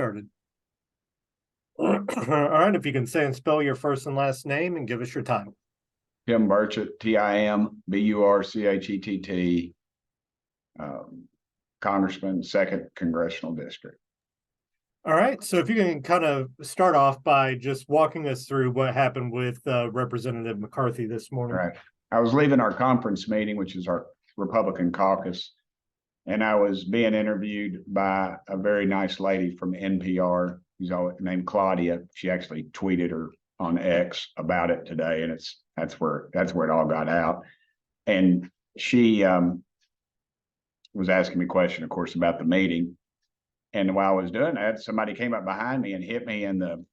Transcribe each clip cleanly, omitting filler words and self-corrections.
started. All right, if you can say and spell your first and last name and give us your time. Tim Burchett, Timburchett, Congressman, 2nd Congressional District. All right, so if you can kind of start off by just walking us through what happened with Representative McCarthy this morning. Right. I was leaving our conference meeting, which is our Republican caucus, and I was being interviewed by a very nice lady from NPR who's named Claudia. She actually tweeted her on X about it today, and that's where it all got out. And she was asking me a question, of course, about the meeting. And while I was doing that, somebody came up behind me and hit me in the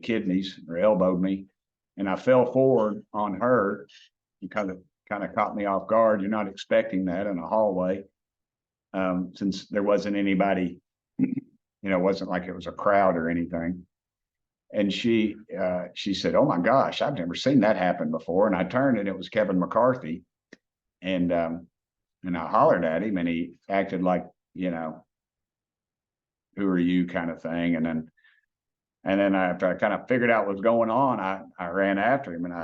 kidneys, or elbowed me, and I fell forward on her. It kind of caught me off guard. You're not expecting that in a hallway, since there wasn't anybody. It wasn't like it was a crowd or anything. And she said, "Oh my gosh, I've never seen that happen before." And I turned, and it was Kevin McCarthy, and I hollered at him, and he acted like, who are you, kind of thing. And then after I kind of figured out what was going on, I ran after him, and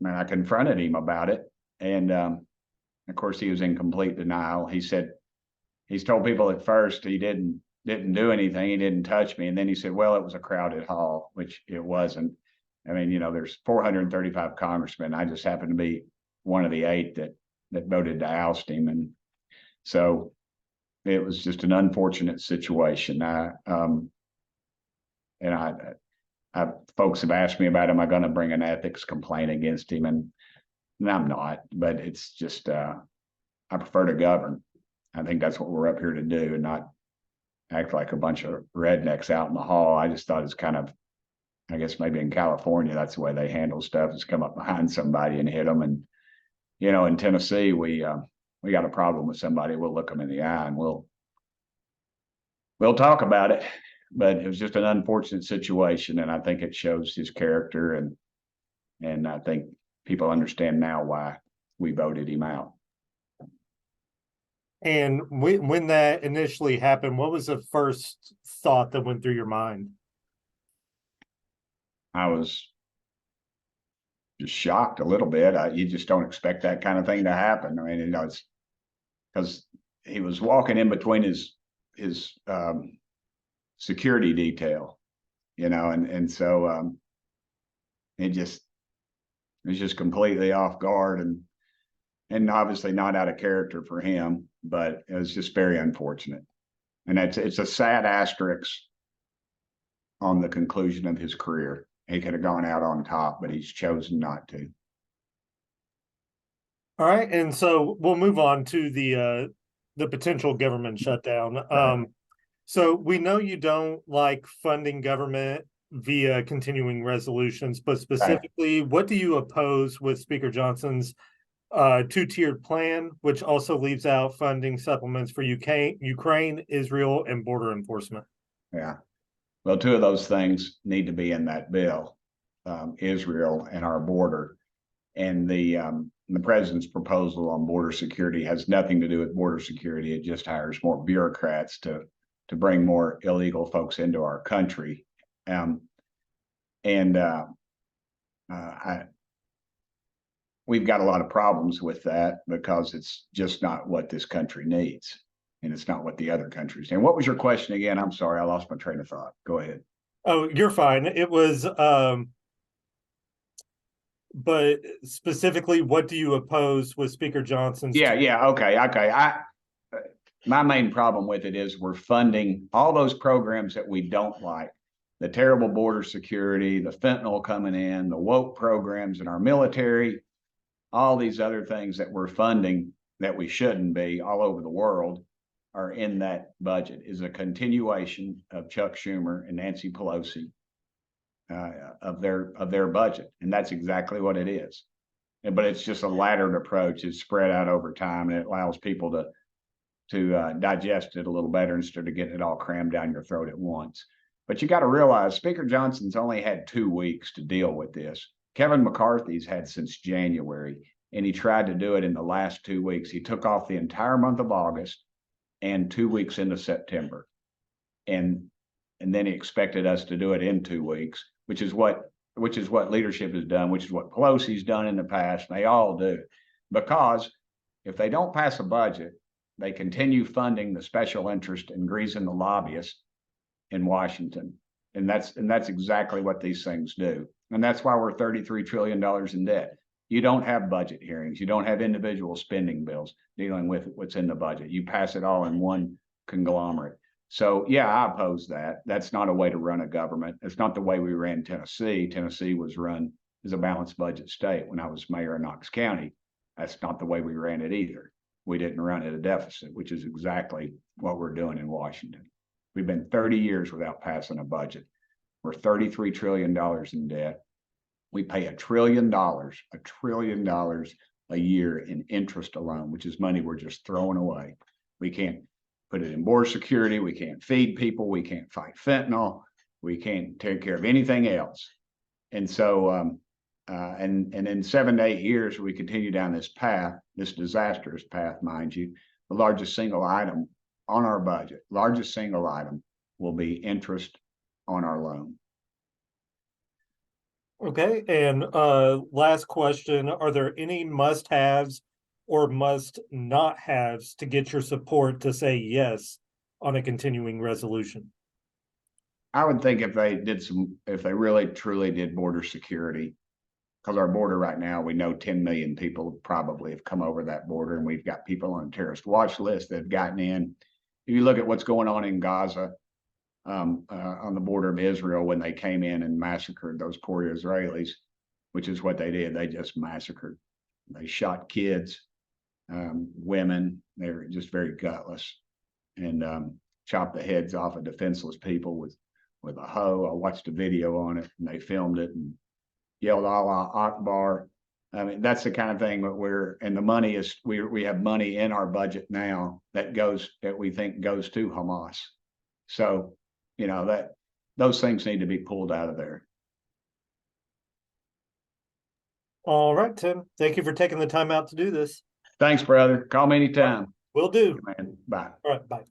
I confronted him about it. And of course, he was in complete denial. He said he's told people at first he didn't do anything. He didn't touch me. And then he said, well, it was a crowded hall, which it wasn't. I mean, there's 435 congressmen. I just happened to be one of the 8 that voted to oust him. And so it was just an unfortunate situation. Folks have asked me about, am I going to bring an ethics complaint against him? And I'm not, but it's just, I prefer to govern. I think that's what we're up here to do, and not act like a bunch of rednecks out in the hall. I just thought it's kind of, I guess maybe in California, that's the way they handle stuff, is come up behind somebody and hit them. And, in Tennessee, we got a problem with somebody, we'll look them in the eye and we'll talk about it. But it was just an unfortunate situation, and I think it shows his character, and I think people understand now why we voted him out. And when that initially happened, what was the first thought that went through your mind? I was just shocked a little bit. You just don't expect that kind of thing to happen. I mean, it's because he was walking in between his security detail, and so it was just completely off guard, and obviously not out of character for him, but it was just very unfortunate. And it's a sad asterisk on the conclusion of his career. He could have gone out on top, but he's chosen not to. All right, and so we'll move on to the potential government shutdown. So we know you don't like funding government via continuing resolutions, but specifically, what do you oppose with Speaker Johnson's two-tiered plan, which also leaves out funding supplements for Ukraine, Israel, and border enforcement? Yeah. Well, 2 of those things need to be in that bill, Israel and our border. And the president's proposal on border security has nothing to do with border security. It just hires more bureaucrats to bring more illegal folks into our country. We've got a lot of problems with that, because it's just not what this country needs, and it's not what the other countries need. And what was your question again? I'm sorry, I lost my train of thought. Go ahead. Oh, you're fine. It was, but specifically, what do you oppose with Speaker Johnson's? Yeah. Okay. My main problem with it is we're funding all those programs that we don't like. The terrible border security, the fentanyl coming in, the woke programs in our military, all these other things that we're funding that we shouldn't be all over the world are in that budget, is a continuation of Chuck Schumer and Nancy Pelosi of their budget. And that's exactly what it is. But it's just a laddered approach. It's spread out over time, and it allows people to digest it a little better instead of getting it all crammed down your throat at once. But you got to realize Speaker Johnson's only had 2 weeks to deal with this. Kevin McCarthy's had since January, and he tried to do it in the last 2 weeks. He took off the entire month of August and 2 weeks into September. And And then he expected us to do it in 2 weeks, which is what leadership has done, which is what Pelosi's done in the past. And they all do, because if they don't pass a budget, they continue funding the special interest and greasing the lobbyists in Washington. And that's exactly what these things do. And that's why we're $33 trillion in debt. You don't have budget hearings. You don't have individual spending bills dealing with what's in the budget. You pass it all in one conglomerate. So yeah, I oppose that. That's not a way to run a government. It's not the way we ran Tennessee. Tennessee was run as a balanced budget state when I was mayor of Knox County. That's not the way we ran it either. We didn't run at a deficit, which is exactly what we're doing in Washington. We've been 30 years without passing a budget. We're $33 trillion in debt. We pay $1 trillion a year in interest alone, which is money we're just throwing away. We can't put it in border security. We can't feed people. We can't fight fentanyl. We can't take care of anything else. And so, and in 7 to 8 years, we continue down this path, this disastrous path, mind you. The largest single item on our budget, largest single item, will be interest on our loan. Okay, and last question, are there any must-haves or must-not-haves to get your support to say yes on a continuing resolution? I would think if they really truly did border security, because our border right now, we know 10 million people probably have come over that border, and we've got people on a terrorist watch list that have gotten in. If you look at what's going on in Gaza, on the border of Israel, when they came in and massacred those poor Israelis, which is what they did. They just massacred. They shot kids, women. They were just very gutless, and chopped the heads off of defenseless people with a hoe. I watched a video on it, and they filmed it and yelled Allah Akbar. I mean, that's the kind of thing that and the money is, we have money in our budget now that we think goes to Hamas. So, you know, those things need to be pulled out of there. All right, Tim. Thank you for taking the time out to do this. Thanks, brother. Call me anytime. Will do. Man, bye. All right, bye.